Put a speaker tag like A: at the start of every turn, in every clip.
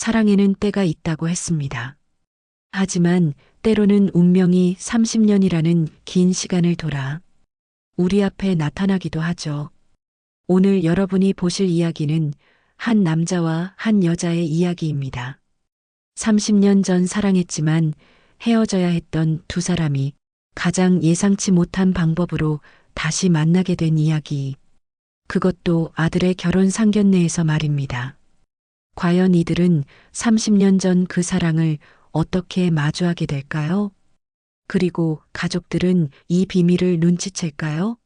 A: 사랑에는 때가 있다고 했습니다. 하지만 때로는 운명이 30년이라는 긴 시간을 돌아 우리 앞에 나타나기도 하죠. 오늘 여러분이 보실 이야기는 한 남자와 한 여자의 이야기입니다. 30년 전 사랑했지만 헤어져야 했던 두 사람이 가장 예상치 못한 방법으로 다시 만나게 된 이야기. 그것도 아들의 결혼 상견례에서 말입니다. 과연 이들은 30년 전 그 사랑을 어떻게 마주하게 될까요? 그리고 가족들은 이 비밀을 눈치챌까요?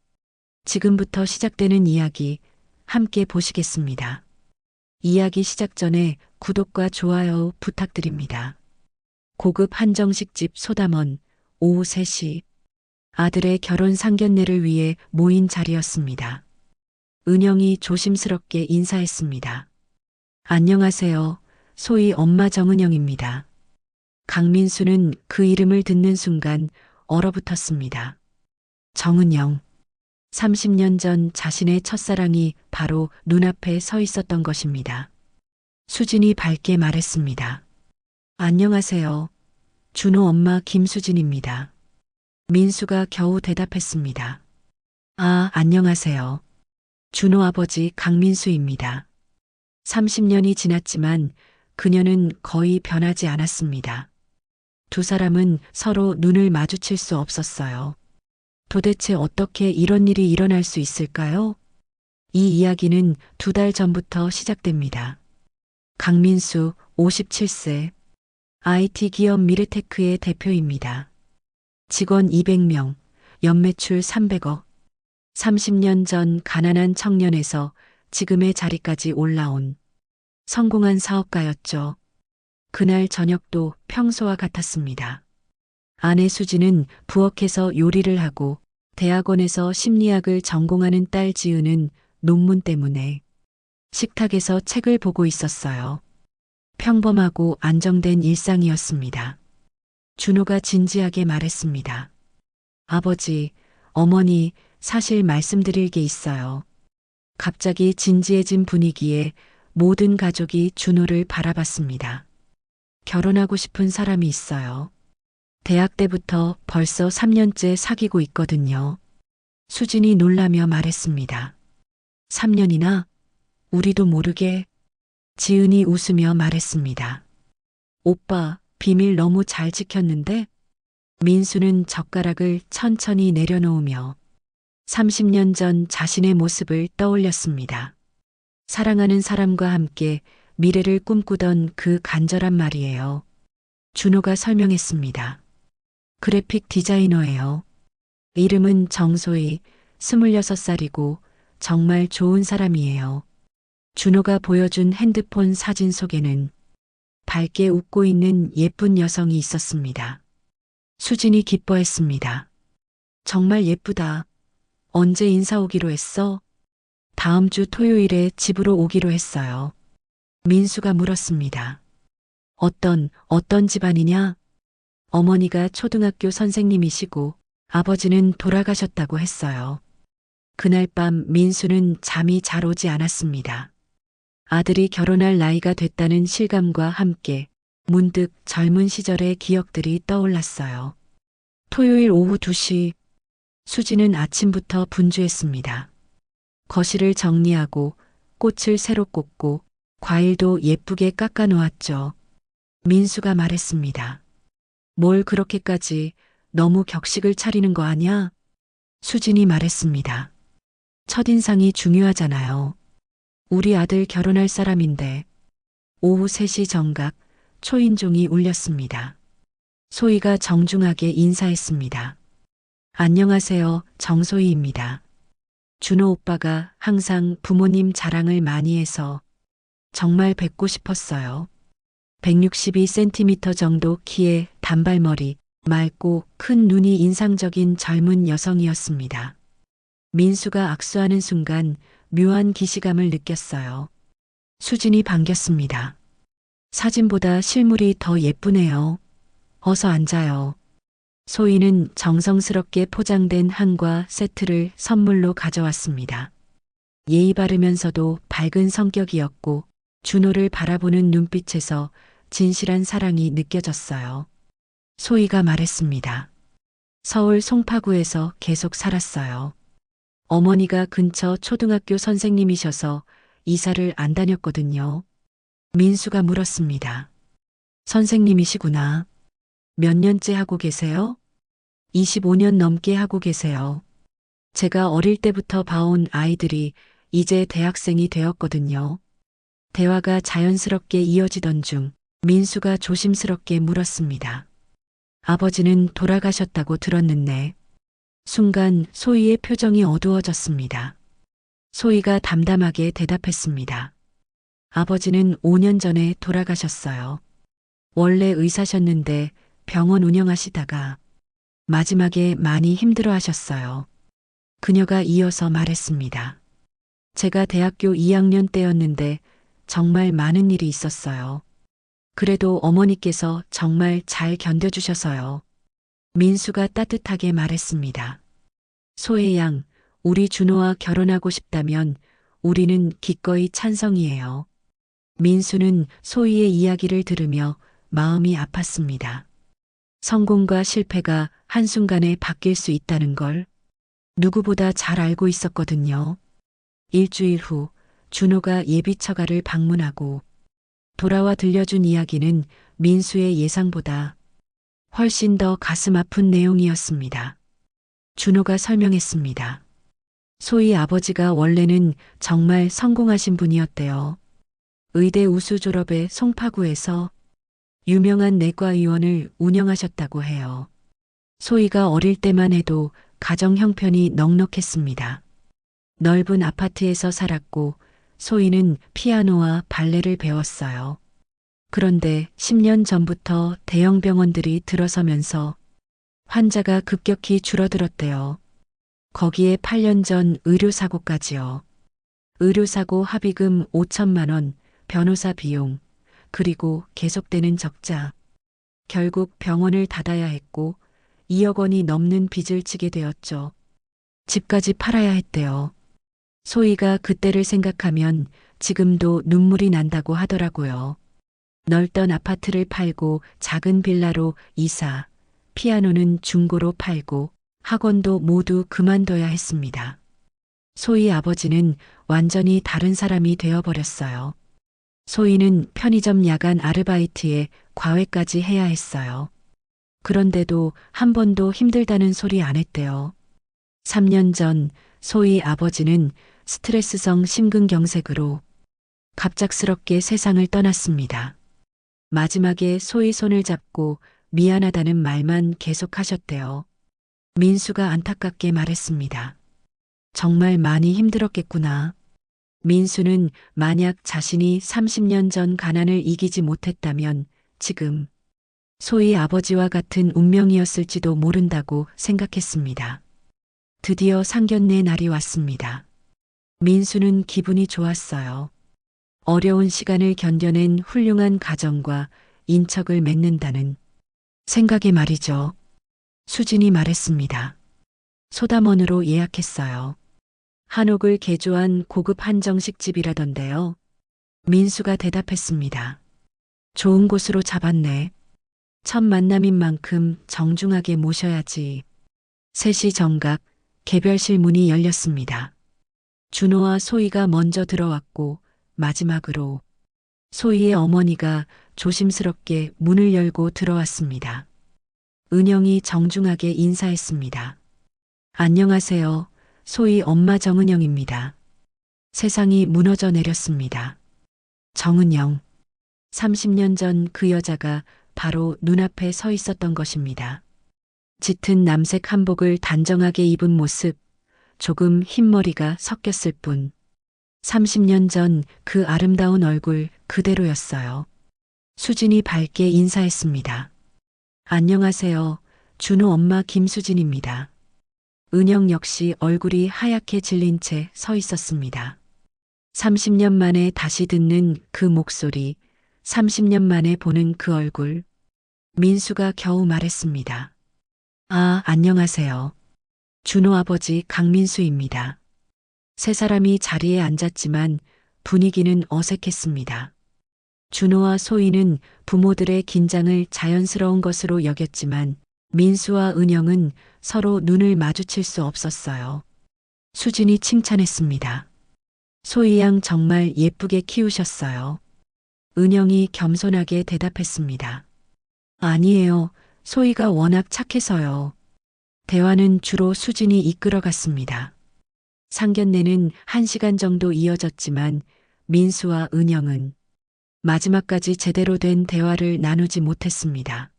A: 지금부터 시작되는 이야기 함께 보시겠습니다. 이야기 시작 전에 구독과 좋아요 부탁드립니다. 고급 한정식집 소담원 오후 3시 아들의 결혼 상견례를 위해 모인 자리였습니다. 은영이 조심스럽게 인사했습니다. 안녕하세요. 소희 엄마 정은영입니다. 강민수는 그 이름을 듣는 순간 얼어붙었습니다. 정은영. 30년 전 자신의 첫사랑이 바로 눈앞에 서 있었던 것입니다. 수진이 밝게 말했습니다. 안녕하세요. 준호 엄마 김수진입니다. 민수가 겨우 대답했습니다. 아, 안녕하세요. 준호 아버지 강민수입니다. 30년이 지났지만 그녀는 거의 변하지 않았습니다. 두 사람은 서로 눈을 마주칠 수 없었어요. 도대체 어떻게 이런 일이 일어날 수 있을까요? 이 이야기는 2달 전부터 시작됩니다. 강민수 57세 IT 기업 미르테크의 대표입니다. 직원 200명, 연매출 300억. 30년 전 가난한 청년에서 지금의 자리까지 올라온 성공한 사업가였죠. 그날 저녁도 평소와 같았습니다. 아내 수지는 부엌에서 요리를 하고 대학원에서 심리학을 전공하는 딸 지은은 논문 때문에 식탁에서 책을 보고 있었어요. 평범하고 안정된 일상이었습니다. 준호가 진지하게 말했습니다. 아버지, 어머니, 사실 말씀드릴 게 있어요. 갑자기 진지해진 분위기에 모든 가족이 준호를 바라봤습니다. 결혼하고 싶은 사람이 있어요. 대학 때부터 벌써 3년째 사귀고 있거든요. 수진이 놀라며 말했습니다. 3년이나? 우리도 모르게? 지은이 웃으며 말했습니다. 오빠, 비밀 너무 잘 지켰는데? 민수는 젓가락을 천천히 내려놓으며 30년 전 자신의 모습을 떠올렸습니다. 사랑하는 사람과 함께 미래를 꿈꾸던 그 간절한 말이에요. 준호가 설명했습니다. 그래픽 디자이너예요. 이름은 정소희, 26살이고 정말 좋은 사람이에요. 준호가 보여준 핸드폰 사진 속에는 밝게 웃고 있는 예쁜 여성이 있었습니다. 수진이 기뻐했습니다. 정말 예쁘다. 언제 인사 오기로 했어? 다음 주 토요일에 집으로 오기로 했어요. 민수가 물었습니다. 어떤 집안이냐? 어머니가 초등학교 선생님이시고 아버지는 돌아가셨다고 했어요. 그날 밤 민수는 잠이 잘 오지 않았습니다. 아들이 결혼할 나이가 됐다는 실감과 함께 문득 젊은 시절의 기억들이 떠올랐어요. 토요일 오후 2시 수지는 아침부터 분주했습니다. 거실을 정리하고 꽃을 새로 꽂고 과일도 예쁘게 깎아 놓았죠. 민수가 말했습니다. 뭘 그렇게까지 너무 격식을 차리는 거 아냐? 수진이 말했습니다. 첫인상이 중요하잖아요. 우리 아들 결혼할 사람인데. 오후 3시 정각 초인종이 울렸습니다. 소희가 정중하게 인사했습니다. 안녕하세요, 정소희입니다. 준호 오빠가 항상 부모님 자랑을 많이 해서 정말 뵙고 싶었어요. 162cm 정도 키에 단발머리, 맑고 큰 눈이 인상적인 젊은 여성이었습니다. 민수가 악수하는 순간 묘한 기시감을 느꼈어요. 수진이 반겼습니다. 사진보다 실물이 더 예쁘네요. 어서 앉아요. 소희는 정성스럽게 포장된 한과 세트를 선물로 가져왔습니다. 예의 바르면서도 밝은 성격이었고 준호를 바라보는 눈빛에서 진실한 사랑이 느껴졌어요. 소희가 말했습니다. 서울 송파구에서 계속 살았어요. 어머니가 근처 초등학교 선생님이셔서 이사를 안 다녔거든요. 민수가 물었습니다. 선생님이시구나. 몇 년째 하고 계세요? 25년 넘게 하고 계세요. 제가 어릴 때부터 봐온 아이들이 이제 대학생이 되었거든요. 대화가 자연스럽게 이어지던 중 민수가 조심스럽게 물었습니다. 아버지는 돌아가셨다고 들었는데. 순간 소희의 표정이 어두워졌습니다. 소희가 담담하게 대답했습니다. 아버지는 5년 전에 돌아가셨어요. 원래 의사셨는데 병원 운영하시다가 마지막에 많이 힘들어 하셨어요. 그녀가 이어서 말했습니다. 제가 대학교 2학년 때였는데 정말 많은 일이 있었어요. 그래도 어머니께서 정말 잘 견뎌주셔서요. 민수가 따뜻하게 말했습니다. 소혜 양, 우리 준호와 결혼하고 싶다면 우리는 기꺼이 찬성이에요. 민수는 소희의 이야기를 들으며 마음이 아팠습니다. 성공과 실패가 한순간에 바뀔 수 있다는 걸 누구보다 잘 알고 있었거든요. 일주일 후 준호가 예비 처가를 방문하고 돌아와 들려준 이야기는 민수의 예상보다 훨씬 더 가슴 아픈 내용이었습니다. 준호가 설명했습니다. 소희 아버지가 원래는 정말 성공하신 분이었대요. 의대 우수 졸업에 송파구에서 유명한 내과의원을 운영하셨다고 해요. 소희가 어릴 때만 해도 가정 형편이 넉넉했습니다. 넓은 아파트에서 살았고 소희는 피아노와 발레를 배웠어요. 그런데 10년 전부터 대형 병원들이 들어서면서 환자가 급격히 줄어들었대요. 거기에 8년 전 의료사고까지요. 의료사고 합의금 5천만 원, 변호사 비용, 그리고 계속되는 적자. 결국 병원을 닫아야 했고 2억 원이 넘는 빚을 지게 되었죠. 집까지 팔아야 했대요. 소희가 그때를 생각하면 지금도 눈물이 난다고 하더라고요. 넓던 아파트를 팔고 작은 빌라로 이사, 피아노는 중고로 팔고 학원도 모두 그만둬야 했습니다. 소희 아버지는 완전히 다른 사람이 되어버렸어요. 소희는 편의점 야간 아르바이트에 과외까지 해야 했어요. 그런데도 한 번도 힘들다는 소리 안 했대요. 3년 전 소희 아버지는 스트레스성 심근경색으로 갑작스럽게 세상을 떠났습니다. 마지막에 소희 손을 잡고 미안하다는 말만 계속하셨대요. 민수가 안타깝게 말했습니다. 정말 많이 힘들었겠구나. 민수는 만약 자신이 30년 전 가난을 이기지 못했다면 지금 소희 아버지와 같은 운명이었을지도 모른다고 생각했습니다. 드디어 상견례 날이 왔습니다. 민수는 기분이 좋았어요. 어려운 시간을 견뎌낸 훌륭한 가정과 인척을 맺는다는 생각에 말이죠. 수진이 말했습니다. 소담원으로 예약했어요. 한옥을 개조한 고급 한정식 집이라던데요. 민수가 대답했습니다. 좋은 곳으로 잡았네. 첫 만남인 만큼 정중하게 모셔야지. 3시 정각 개별실 문이 열렸습니다. 준호와 소희가 먼저 들어왔고 마지막으로 소희의 어머니가 조심스럽게 문을 열고 들어왔습니다. 은영이 정중하게 인사했습니다. 안녕하세요. 소희 엄마 정은영입니다. 세상이 무너져 내렸습니다. 정은영. 30년 전 그 여자가 바로 눈앞에 서 있었던 것입니다. 짙은 남색 한복을 단정하게 입은 모습, 조금 흰머리가 섞였을 뿐. 30년 전 그 아름다운 얼굴 그대로였어요. 수진이 밝게 인사했습니다. 안녕하세요. 준호 엄마 김수진입니다. 은영 역시 얼굴이 하얗게 질린 채 서 있었습니다. 30년 만에 다시 듣는 그 목소리, 30년 만에 보는 그 얼굴. 민수가 겨우 말했습니다. 아, 안녕하세요. 준호 아버지 강민수입니다. 세 사람이 자리에 앉았지만 분위기는 어색했습니다. 준호와 소희는 부모들의 긴장을 자연스러운 것으로 여겼지만 민수와 은영은 서로 눈을 마주칠 수 없었어요. 수진이 칭찬했습니다. 소희 양 정말 예쁘게 키우셨어요. 은영이 겸손하게 대답했습니다. 아니에요. 소희가 워낙 착해서요. 대화는 주로 수진이 이끌어갔습니다. 상견례는 1시간 정도 이어졌지만 민수와 은영은 마지막까지 제대로 된 대화를 나누지 못했습니다.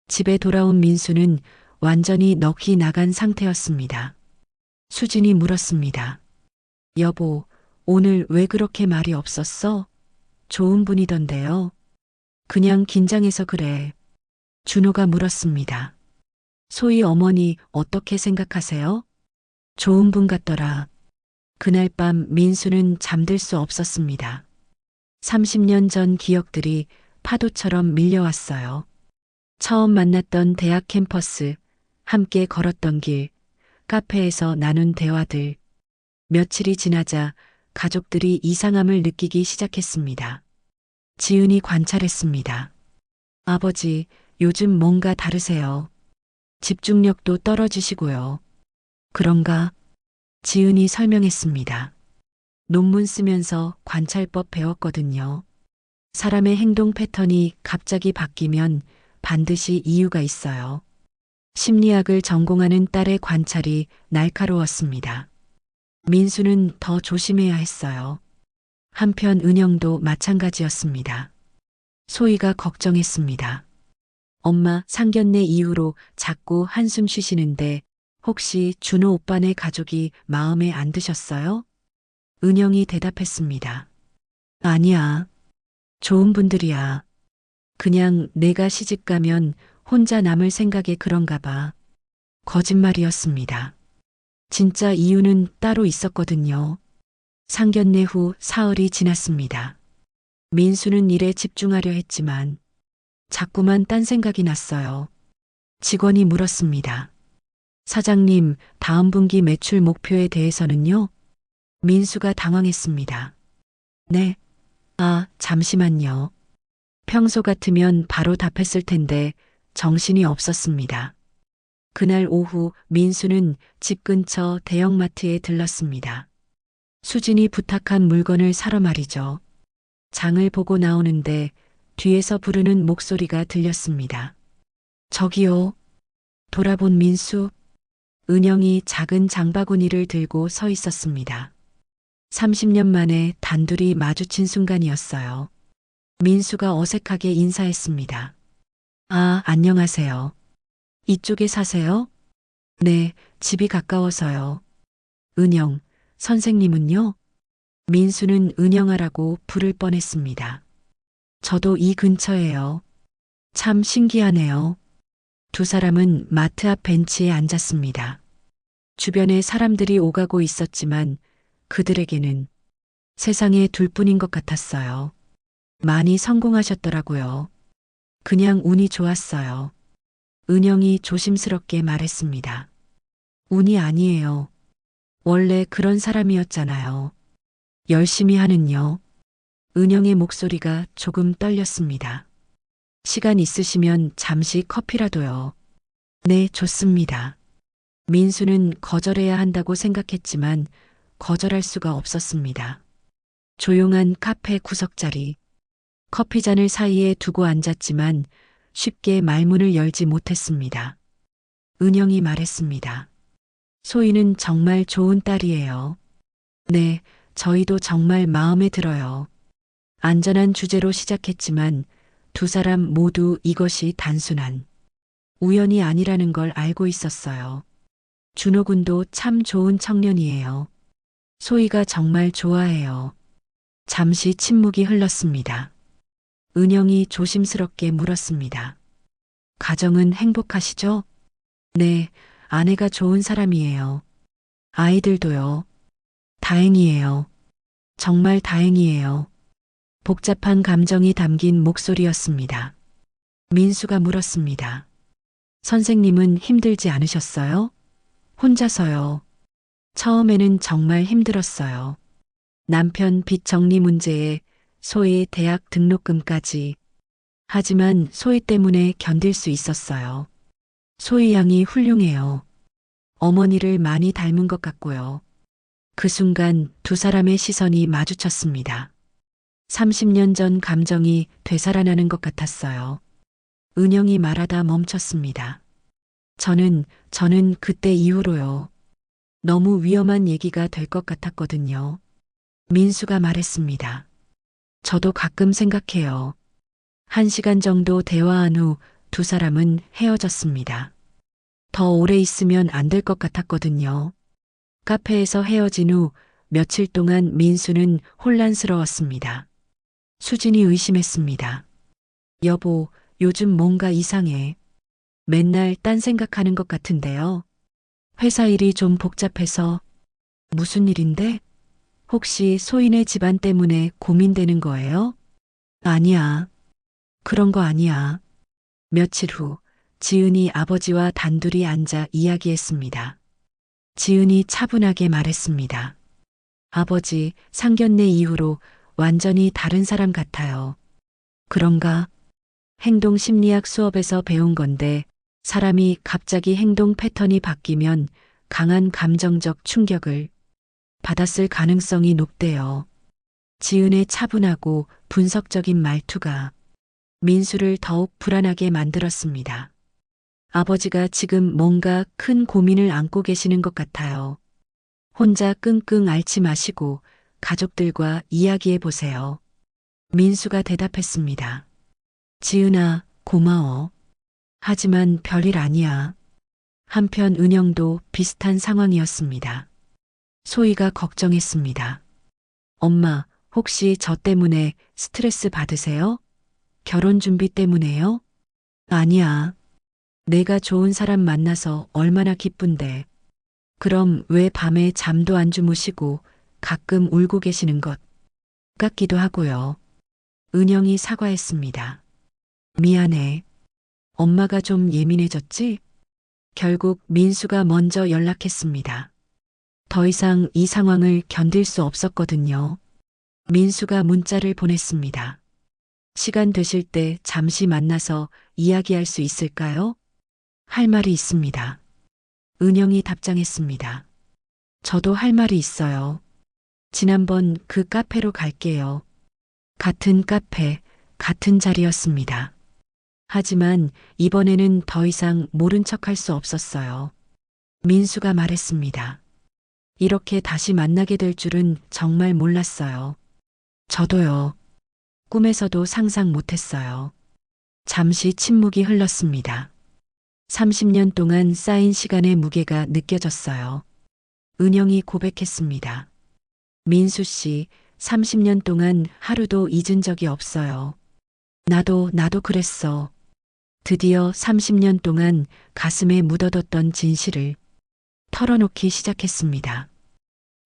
A: 집에 돌아온 민수는 완전히 넋이 나간 상태였습니다. 수진이 물었습니다. 여보, 오늘 왜 그렇게 말이 없었어? 좋은 분이던데요. 그냥 긴장해서 그래. 준호가 물었습니다. 소희 어머니 어떻게 생각하세요? 좋은 분 같더라. 그날 밤 민수는 잠들 수 없었습니다. 30년 전 기억들이 파도처럼 밀려왔어요. 처음 만났던 대학 캠퍼스, 함께 걸었던 길, 카페에서 나눈 대화들. 며칠이 지나자 가족들이 이상함을 느끼기 시작했습니다. 지은이 관찰했습니다. 아버지, 요즘 뭔가 다르세요. 집중력도 떨어지시고요. 그런가? 지은이 설명했습니다. 논문 쓰면서 관찰법 배웠거든요. 사람의 행동 패턴이 갑자기 바뀌면 반드시 이유가 있어요. 심리학을 전공하는 딸의 관찰이 날카로웠습니다. 민수는 더 조심해야 했어요. 한편 은영도 마찬가지였습니다. 소희가 걱정했습니다. 엄마, 상견례 이후로 자꾸 한숨 쉬시는데 혹시 준호 오빠네 가족이 마음에 안 드셨어요? 은영이 대답했습니다. 아니야. 좋은 분들이야. 그냥 내가 시집 가면 혼자 남을 생각에 그런가 봐. 거짓말이었습니다. 진짜 이유는 따로 있었거든요. 상견례 후 사흘이 지났습니다. 민수는 일에 집중하려 했지만 자꾸만 딴 생각이 났어요. 직원이 물었습니다. 사장님, 다음 분기 매출 목표에 대해서는요? 민수가 당황했습니다. 네. 아, 잠시만요. 평소 같으면 바로 답했을 텐데 정신이 없었습니다. 그날 오후 민수는 집 근처 대형마트에 들렀습니다. 수진이 부탁한 물건을 사러 말이죠. 장을 보고 나오는데 뒤에서 부르는 목소리가 들렸습니다. 저기요. 돌아본 민수. 은영이 작은 장바구니를 들고 서 있었습니다. 30년 만에 단둘이 마주친 순간이었어요. 민수가 어색하게 인사했습니다. 아, 안녕하세요. 이쪽에 사세요? 네, 집이 가까워서요. 은영, 선생님은요? 민수는 은영아라고 부를 뻔했습니다. 저도 이 근처에요. 참 신기하네요. 두 사람은 마트 앞 벤치에 앉았습니다. 주변에 사람들이 오가고 있었지만 그들에게는 세상에 둘뿐인 것 같았어요. 많이 성공하셨더라고요. 그냥 운이 좋았어요. 은영이 조심스럽게 말했습니다. 운이 아니에요. 원래 그런 사람이었잖아요. 열심히 하는요. 은영의 목소리가 조금 떨렸습니다. 시간 있으시면 잠시 커피라도요. 네, 좋습니다. 민수는 거절해야 한다고 생각했지만 거절할 수가 없었습니다. 조용한 카페 구석자리. 커피잔을 사이에 두고 앉았지만 쉽게 말문을 열지 못했습니다. 은영이 말했습니다. 소희는 정말 좋은 딸이에요. 네, 저희도 정말 마음에 들어요. 안전한 주제로 시작했지만 두 사람 모두 이것이 단순한 우연이 아니라는 걸 알고 있었어요. 준호 군도 참 좋은 청년이에요. 소희가 정말 좋아해요. 잠시 침묵이 흘렀습니다. 은영이 조심스럽게 물었습니다. 가정은 행복하시죠? 네, 아내가 좋은 사람이에요. 아이들도요. 다행이에요. 정말 다행이에요. 복잡한 감정이 담긴 목소리였습니다. 민수가 물었습니다. 선생님은 힘들지 않으셨어요? 혼자서요. 처음에는 정말 힘들었어요. 남편 빚 정리 문제에 소희 대학 등록금까지. 하지만 소희 때문에 견딜 수 있었어요. 소희 양이 훌륭해요. 어머니를 많이 닮은 것 같고요. 그 순간 두 사람의 시선이 마주쳤습니다. 30년 전 감정이 되살아나는 것 같았어요. 은영이 말하다 멈췄습니다. 저는 그때 이후로요. 너무 위험한 얘기가 될 것 같았거든요. 민수가 말했습니다. 저도 가끔 생각해요. 1시간 정도 대화한 후 두 사람은 헤어졌습니다. 더 오래 있으면 안 될 것 같았거든요. 카페에서 헤어진 후 며칠 동안 민수는 혼란스러웠습니다. 수진이 의심했습니다. 여보, 요즘 뭔가 이상해. 맨날 딴 생각하는 것 같은데요. 회사 일이 좀 복잡해서. 무슨 일인데? 혹시 소인의 집안 때문에 고민되는 거예요? 아니야. 그런 거 아니야. 며칠 후 지은이 아버지와 단둘이 앉아 이야기했습니다. 지은이 차분하게 말했습니다. 아버지, 상견례 이후로 완전히 다른 사람 같아요. 그런가? 행동 심리학 수업에서 배운 건데 사람이 갑자기 행동 패턴이 바뀌면 강한 감정적 충격을 받았을 가능성이 높대요. 지은의 차분하고 분석적인 말투가 민수를 더욱 불안하게 만들었습니다. 아버지가 지금 뭔가 큰 고민을 안고 계시는 것 같아요. 혼자 끙끙 앓지 마시고 가족들과 이야기해 보세요. 민수가 대답했습니다. 지은아, 고마워. 하지만 별일 아니야. 한편 은영도 비슷한 상황이었습니다. 소희가 걱정했습니다. 엄마, 혹시 저 때문에 스트레스 받으세요? 결혼 준비 때문에요? 아니야. 내가 좋은 사람 만나서 얼마나 기쁜데. 그럼 왜 밤에 잠도 안 주무시고 가끔 울고 계시는 것 같기도 하고요. 은영이 사과했습니다. 미안해. 엄마가 좀 예민해졌지? 결국 민수가 먼저 연락했습니다. 더 이상 이 상황을 견딜 수 없었거든요. 민수가 문자를 보냈습니다. 시간 되실 때 잠시 만나서 이야기할 수 있을까요? 할 말이 있습니다. 은영이 답장했습니다. 저도 할 말이 있어요. 지난번 그 카페로 갈게요. 같은 카페, 같은 자리였습니다. 하지만 이번에는 더 이상 모른 척할 수 없었어요. 민수가 말했습니다. 이렇게 다시 만나게 될 줄은 정말 몰랐어요. 저도요. 꿈에서도 상상 못했어요. 잠시 침묵이 흘렀습니다. 30년 동안 쌓인 시간의 무게가 느껴졌어요. 은영이 고백했습니다. 민수 씨, 30년 동안 하루도 잊은 적이 없어요. 나도 그랬어. 드디어 30년 동안 가슴에 묻어뒀던 진실을 털어놓기 시작했습니다.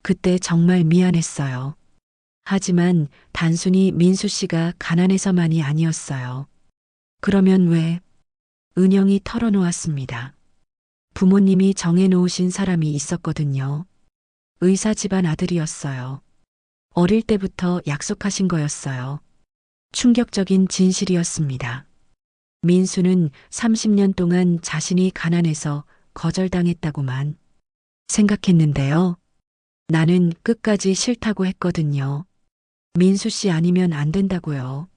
A: 그때 정말 미안했어요. 하지만 단순히 민수 씨가 가난해서만이 아니었어요. 그러면 왜? 은영이 털어놓았습니다. 부모님이 정해놓으신 사람이 있었거든요. 의사 집안 아들이었어요. 어릴 때부터 약속하신 거였어요. 충격적인 진실이었습니다. 민수는 30년 동안 자신이 가난해서 거절당했다고만 생각했는데요. 나는 끝까지 싫다고 했거든요. 민수 씨 아니면 안 된다고요.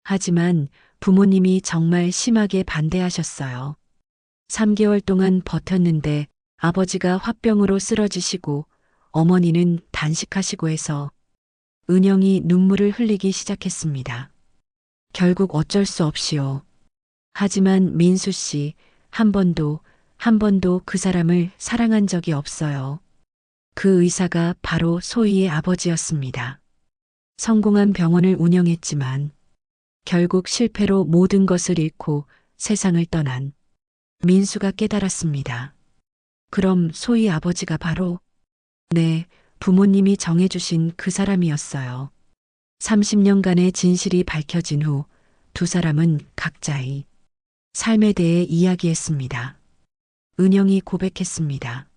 A: 하지만 부모님이 정말 심하게 반대하셨어요. 3개월 동안 버텼는데 아버지가 화병으로 쓰러지시고 어머니는 단식하시고 해서 은영이 눈물을 흘리기 시작했습니다. 결국 어쩔 수 없이요. 하지만 민수 씨, 한 번도 그 사람을 사랑한 적이 없어요. 그 의사가 바로 소희의 아버지였습니다. 성공한 병원을 운영했지만 결국 실패로 모든 것을 잃고 세상을 떠난 민수가 깨달았습니다. 그럼 소희 아버지가 바로 네, 부모님이 정해주신 그 사람이었어요. 30년간의 진실이 밝혀진 후 두 사람은 각자의 삶에 대해 이야기했습니다. 은영이 고백했습니다.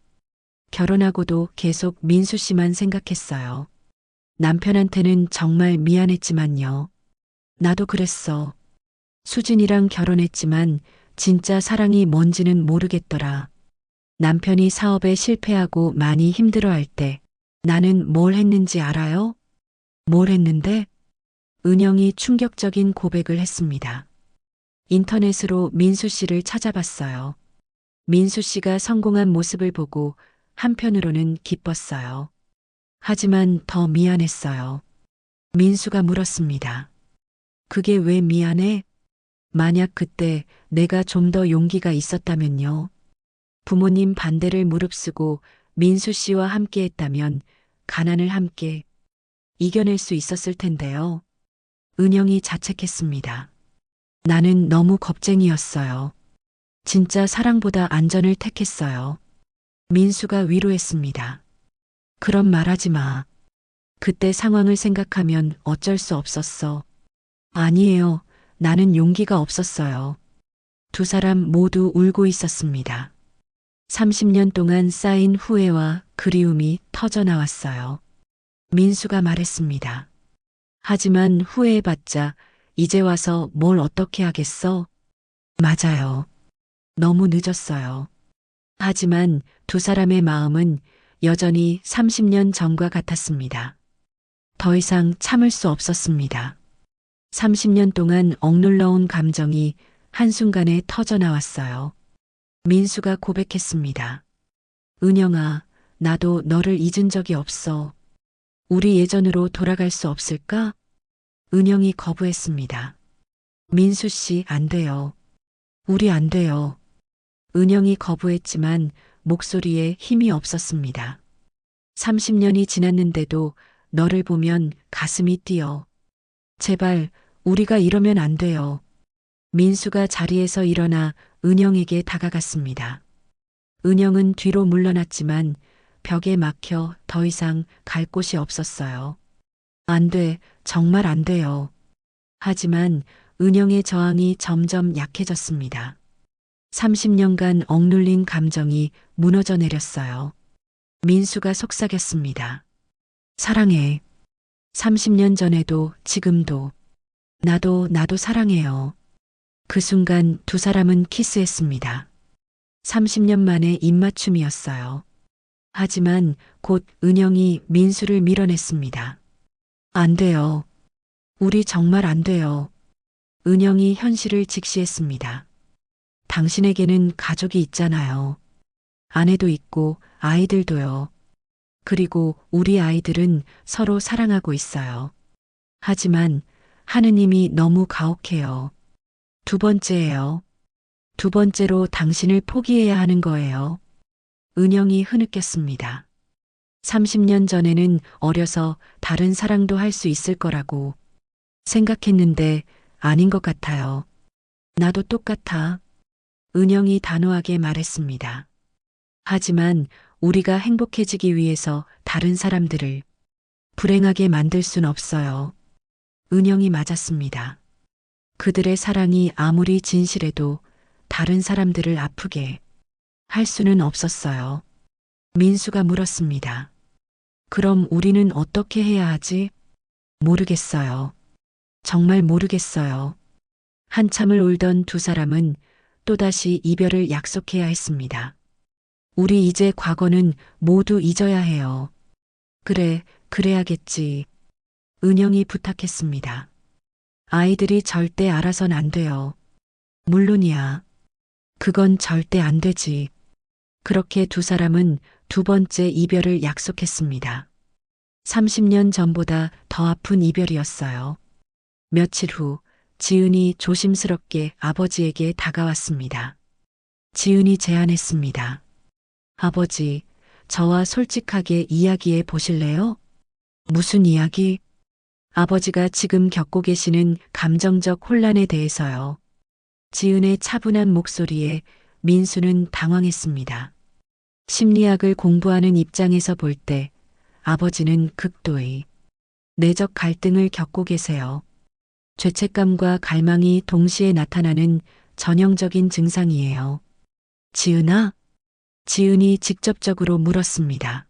A: 결혼하고도 계속 민수 씨만 생각했어요. 남편한테는 정말 미안했지만요. 나도 그랬어. 수진이랑 결혼했지만 진짜 사랑이 뭔지는 모르겠더라. 남편이 사업에 실패하고 많이 힘들어할 때 나는 뭘 했는지 알아요? 뭘 했는데? 은영이 충격적인 고백을 했습니다. 인터넷으로 민수 씨를 찾아봤어요. 민수 씨가 성공한 모습을 보고 한편으로는 기뻤어요. 하지만 더 미안했어요. 민수가 물었습니다. 그게 왜 미안해? 만약 그때 내가 좀 더 용기가 있었다면요. 부모님 반대를 무릅쓰고 민수 씨와 함께 했다면 가난을 함께 이겨낼 수 있었을 텐데요. 은영이 자책했습니다. 나는 너무 겁쟁이였어요. 진짜 사랑보다 안전을 택했어요. 민수가 위로했습니다. 그런 말 하지 마. 그때 상황을 생각하면 어쩔 수 없었어. 아니에요. 나는 용기가 없었어요. 두 사람 모두 울고 있었습니다. 30년 동안 쌓인 후회와 그리움이 터져 나왔어요. 민수가 말했습니다. 하지만 후회해봤자 이제 와서 뭘 어떻게 하겠어? 맞아요. 너무 늦었어요. 하지만 두 사람의 마음은 여전히 30년 전과 같았습니다. 더 이상 참을 수 없었습니다. 30년 동안 억눌러온 감정이 한순간에 터져 나왔어요. 민수가 고백했습니다. 은영아, 나도 너를 잊은 적이 없어. 우리 예전으로 돌아갈 수 없을까? 은영이 거부했습니다. 민수 씨, 안 돼요. 우리 안 돼요. 은영이 거부했지만 목소리에 힘이 없었습니다. 30년이 지났는데도 너를 보면 가슴이 뛰어. 제발, 우리가 이러면 안 돼요. 민수가 자리에서 일어나 은영에게 다가갔습니다. 은영은 뒤로 물러났지만 벽에 막혀 더 이상 갈 곳이 없었어요. 안 돼, 정말 안 돼요. 하지만 은영의 저항이 점점 약해졌습니다. 30년간 억눌린 감정이 무너져 내렸어요. 민수가 속삭였습니다. 사랑해. 30년 전에도 지금도. 나도 사랑해요. 그 순간 두 사람은 키스했습니다. 30년 만에 입맞춤이었어요. 하지만 곧 은영이 민수를 밀어냈습니다. 안 돼요. 우리 정말 안 돼요. 은영이 현실을 직시했습니다. 당신에게는 가족이 있잖아요. 아내도 있고 아이들도요. 그리고 우리 아이들은 서로 사랑하고 있어요. 하지만 하느님이 너무 가혹해요. 두 번째예요. 두 번째로 당신을 포기해야 하는 거예요. 은영이 흐느꼈습니다. 30년 전에는 어려서 다른 사랑도 할 수 있을 거라고 생각했는데 아닌 것 같아요. 나도 똑같아. 은영이 단호하게 말했습니다. 하지만 우리가 행복해지기 위해서 다른 사람들을 불행하게 만들 순 없어요. 은영이 맞았습니다. 그들의 사랑이 아무리 진실해도 다른 사람들을 아프게 할 수는 없었어요. 민수가 물었습니다. 그럼 우리는 어떻게 해야 하지? 모르겠어요. 정말 모르겠어요. 한참을 울던 두 사람은 또다시 이별을 약속해야 했습니다. 우리 이제 과거는 모두 잊어야 해요. 그래, 그래야겠지. 은영이 부탁했습니다. 아이들이 절대 알아선 안 돼요. 물론이야. 그건 절대 안 되지. 그렇게 두 사람은 두 번째 이별을 약속했습니다. 30년 전보다 더 아픈 이별이었어요. 며칠 후 지은이 조심스럽게 아버지에게 다가왔습니다. 지은이 제안했습니다. 아버지, 저와 솔직하게 이야기해 보실래요? 무슨 이야기? 아버지가 지금 겪고 계시는 감정적 혼란에 대해서요. 지은의 차분한 목소리에 민수는 당황했습니다. 심리학을 공부하는 입장에서 볼 때 아버지는 극도의 내적 갈등을 겪고 계세요. 죄책감과 갈망이 동시에 나타나는 전형적인 증상이에요. 지은아? 지은이 직접적으로 물었습니다.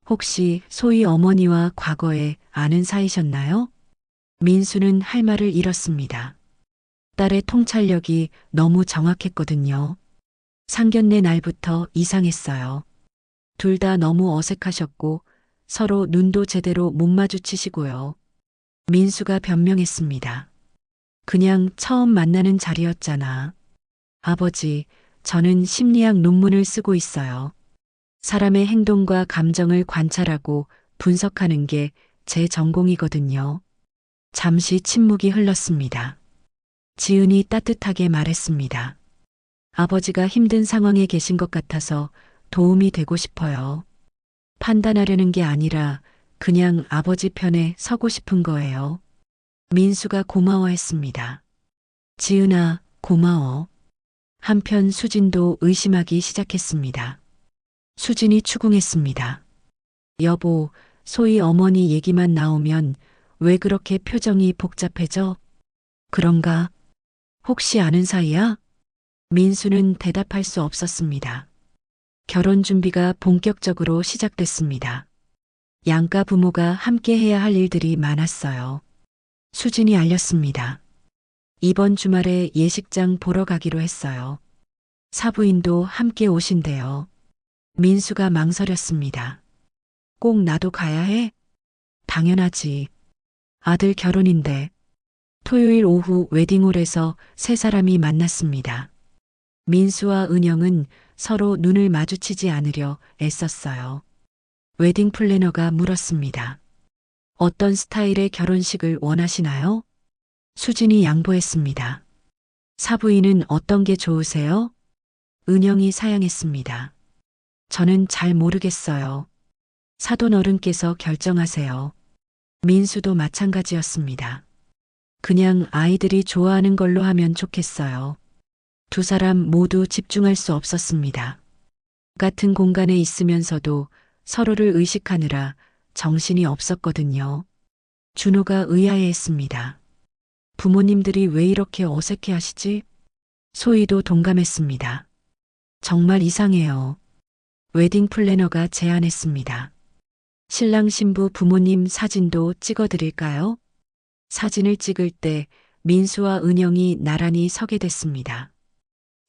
A: 혹시 소희 어머니와 과거에 아는 사이셨나요? 민수는 할 말을 잃었습니다. 딸의 통찰력이 너무 정확했거든요. 상견례 날부터 이상했어요. 둘 다 너무 어색하셨고 서로 눈도 제대로 못 마주치시고요. 민수가 변명했습니다. 그냥 처음 만나는 자리였잖아. 아버지, 저는 심리학 논문을 쓰고 있어요. 사람의 행동과 감정을 관찰하고 분석하는 게 제 전공이거든요. 잠시 침묵이 흘렀습니다. 지은이 따뜻하게 말했습니다. 아버지가 힘든 상황에 계신 것 같아서 도움이 되고 싶어요. 판단하려는 게 아니라 그냥 아버지 편에 서고 싶은 거예요. 민수가 고마워했습니다. 지은아, 고마워. 한편 수진도 의심하기 시작했습니다. 수진이 추궁했습니다. 여보, 소희 어머니 얘기만 나오면 왜 그렇게 표정이 복잡해져? 그런가? 혹시 아는 사이야? 민수는 대답할 수 없었습니다. 결혼 준비가 본격적으로 시작됐습니다. 양가 부모가 함께 해야 할 일들이 많았어요. 수진이 알렸습니다. 이번 주말에 예식장 보러 가기로 했어요. 사부인도 함께 오신대요. 민수가 망설였습니다. 꼭 나도 가야 해? 당연하지. 아들 결혼인데. 토요일 오후 웨딩홀에서 세 사람이 만났습니다. 민수와 은영은 서로 눈을 마주치지 않으려 애썼어요. 웨딩 플래너가 물었습니다. 어떤 스타일의 결혼식을 원하시나요? 수진이 양보했습니다. 사부인은 어떤 게 좋으세요? 은영이 사양했습니다. 저는 잘 모르겠어요. 사돈 어른께서 결정하세요. 민수도 마찬가지였습니다. 그냥 아이들이 좋아하는 걸로 하면 좋겠어요. 두 사람 모두 집중할 수 없었습니다. 같은 공간에 있으면서도 서로를 의식하느라 정신이 없었거든요. 준호가 의아해했습니다. 부모님들이 왜 이렇게 어색해 하시지? 소희도 동감했습니다. 정말 이상해요. 웨딩 플래너가 제안했습니다. 신랑 신부 부모님 사진도 찍어드릴까요? 사진을 찍을 때 민수와 은영이 나란히 서게 됐습니다.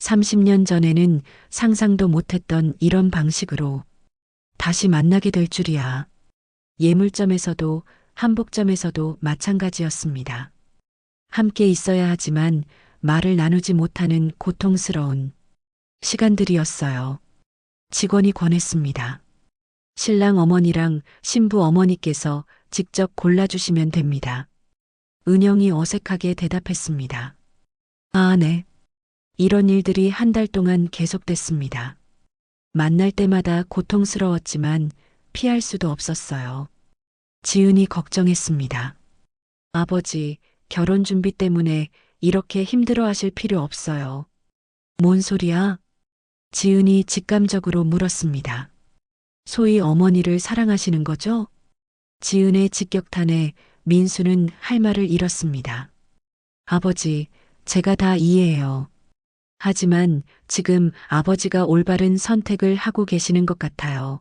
A: 30년 전에는 상상도 못했던 이런 방식으로 다시 만나게 될 줄이야. 예물점에서도 한복점에서도 마찬가지였습니다. 함께 있어야 하지만 말을 나누지 못하는 고통스러운 시간들이었어요. 직원이 권했습니다. 신랑 어머니랑 신부 어머니께서 직접 골라주시면 됩니다. 은영이 어색하게 대답했습니다. 아, 네. 이런 일들이 한 달 동안 계속됐습니다. 만날 때마다 고통스러웠지만 피할 수도 없었어요. 지은이 걱정했습니다. 아버지, 결혼 준비 때문에 이렇게 힘들어 하실 필요 없어요. 뭔 소리야? 지은이 직감적으로 물었습니다. 소희 어머니를 사랑하시는 거죠? 지은의 직격탄에 민수는 할 말을 잃었습니다. 아버지, 제가 다 이해해요. 하지만 지금 아버지가 올바른 선택을 하고 계시는 것 같아요.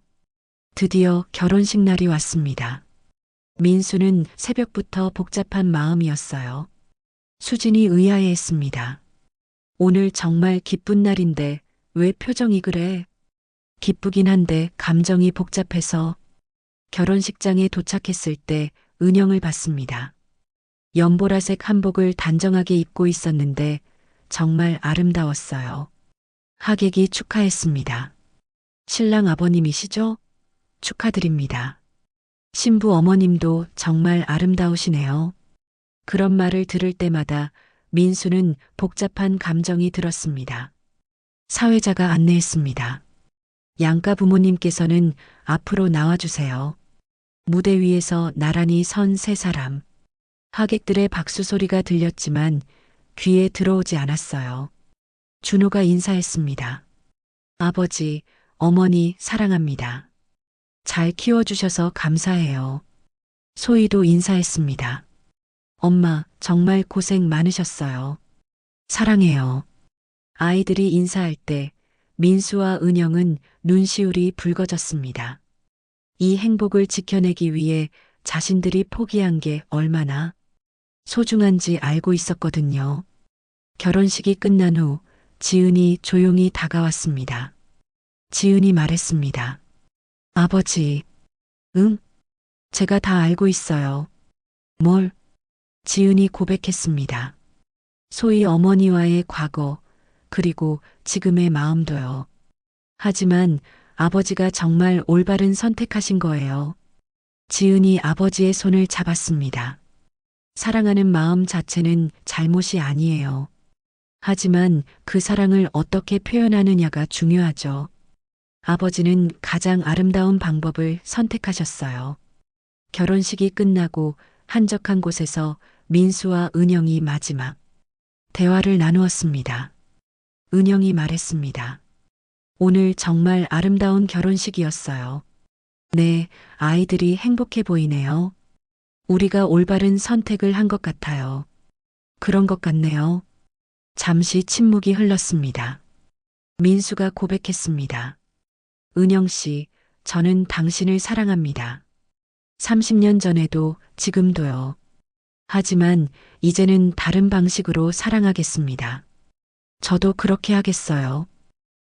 A: 드디어 결혼식 날이 왔습니다. 민수는 새벽부터 복잡한 마음이었어요. 수진이 의아해했습니다. 오늘 정말 기쁜 날인데 왜 표정이 그래? 기쁘긴 한데 감정이 복잡해서. 결혼식장에 도착했을 때 은영을 봤습니다. 연보라색 한복을 단정하게 입고 있었는데 정말 아름다웠어요. 하객이 축하했습니다. 신랑 아버님이시죠? 축하드립니다. 신부 어머님도 정말 아름다우시네요. 그런 말을 들을 때마다 민수는 복잡한 감정이 들었습니다. 사회자가 안내했습니다. 양가 부모님께서는 앞으로 나와주세요. 무대 위에서 나란히 선 세 사람. 하객들의 박수 소리가 들렸지만 귀에 들어오지 않았어요. 준호가 인사했습니다. 아버지, 어머니 사랑합니다. 잘 키워주셔서 감사해요. 소희도 인사했습니다. 엄마, 정말 고생 많으셨어요. 사랑해요. 아이들이 인사할 때 민수와 은영은 눈시울이 붉어졌습니다. 이 행복을 지켜내기 위해 자신들이 포기한 게 얼마나 소중한지 알고 있었거든요. 결혼식이 끝난 후 지은이 조용히 다가왔습니다. 지은이 말했습니다. 아버지, 응? 제가 다 알고 있어요. 뭘? 지은이 고백했습니다. 소희 어머니와의 과거, 그리고 지금의 마음도요. 하지만 아버지가 정말 올바른 선택하신 거예요. 지은이 아버지의 손을 잡았습니다. 사랑하는 마음 자체는 잘못이 아니에요. 하지만 그 사랑을 어떻게 표현하느냐가 중요하죠. 아버지는 가장 아름다운 방법을 선택하셨어요. 결혼식이 끝나고 한적한 곳에서 민수와 은영이 마지막 대화를 나누었습니다. 은영이 말했습니다. 오늘 정말 아름다운 결혼식이었어요. 네, 아이들이 행복해 보이네요. 우리가 올바른 선택을 한 것 같아요. 그런 것 같네요. 잠시 침묵이 흘렀습니다. 민수가 고백했습니다. 은영 씨, 저는 당신을 사랑합니다. 30년 전에도 지금도요. 하지만 이제는 다른 방식으로 사랑하겠습니다. 저도 그렇게 하겠어요.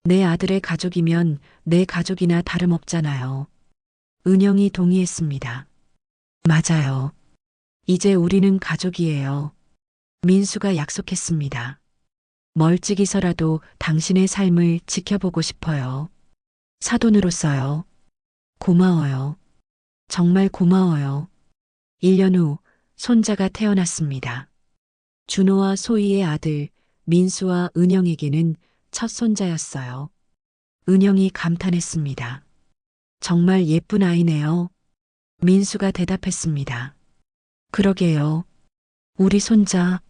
A: 내 아들의 가족이면 내 가족이나 다름없잖아요. 은영이 동의했습니다. 맞아요. 이제 우리는 가족이에요. 민수가 약속했습니다. 멀찍이서라도 당신의 삶을 지켜보고 싶어요. 사돈으로서요. 고마워요. 정말 고마워요. 1년 후 손자가 태어났습니다. 준호와 소희의 아들 민수와 은영에게는 첫 손자였어요. 은영이 감탄했습니다. 정말 예쁜 아이네요. 민수가 대답했습니다. 그러게요. 우리 손자,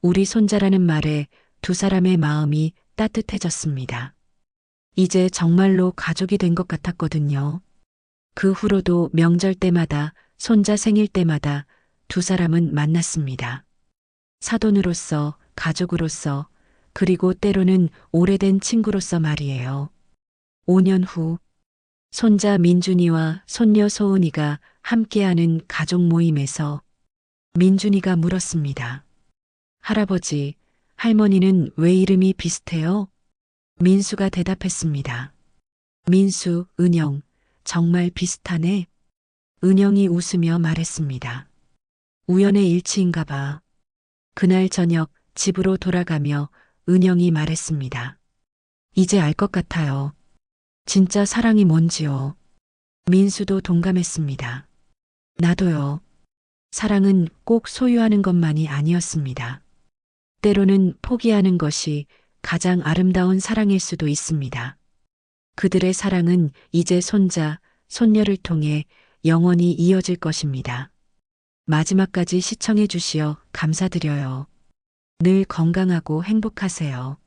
A: 우리 손자라는 말에 두 사람의 마음이 따뜻해졌습니다. 이제 정말로 가족이 된 것 같았거든요. 그 후로도 명절 때마다, 손자 생일 때마다 두 사람은 만났습니다. 사돈으로서, 가족으로서, 그리고 때로는 오래된 친구로서 말이에요. 5년 후, 손자 민준이와 손녀 소은이가 함께하는 가족 모임에서 민준이가 물었습니다. 할아버지, 할머니는 왜 이름이 비슷해요? 민수가 대답했습니다. 민수, 은영, 정말 비슷하네. 은영이 웃으며 말했습니다. 우연의 일치인가 봐. 그날 저녁 집으로 돌아가며 은영이 말했습니다. 이제 알 것 같아요. 진짜 사랑이 뭔지요. 민수도 동감했습니다. 나도요. 사랑은 꼭 소유하는 것만이 아니었습니다. 때로는 포기하는 것이 가장 아름다운 사랑일 수도 있습니다. 그들의 사랑은 이제 손자, 손녀를 통해 영원히 이어질 것입니다. 마지막까지 시청해 주시어 감사드려요. 늘 건강하고 행복하세요.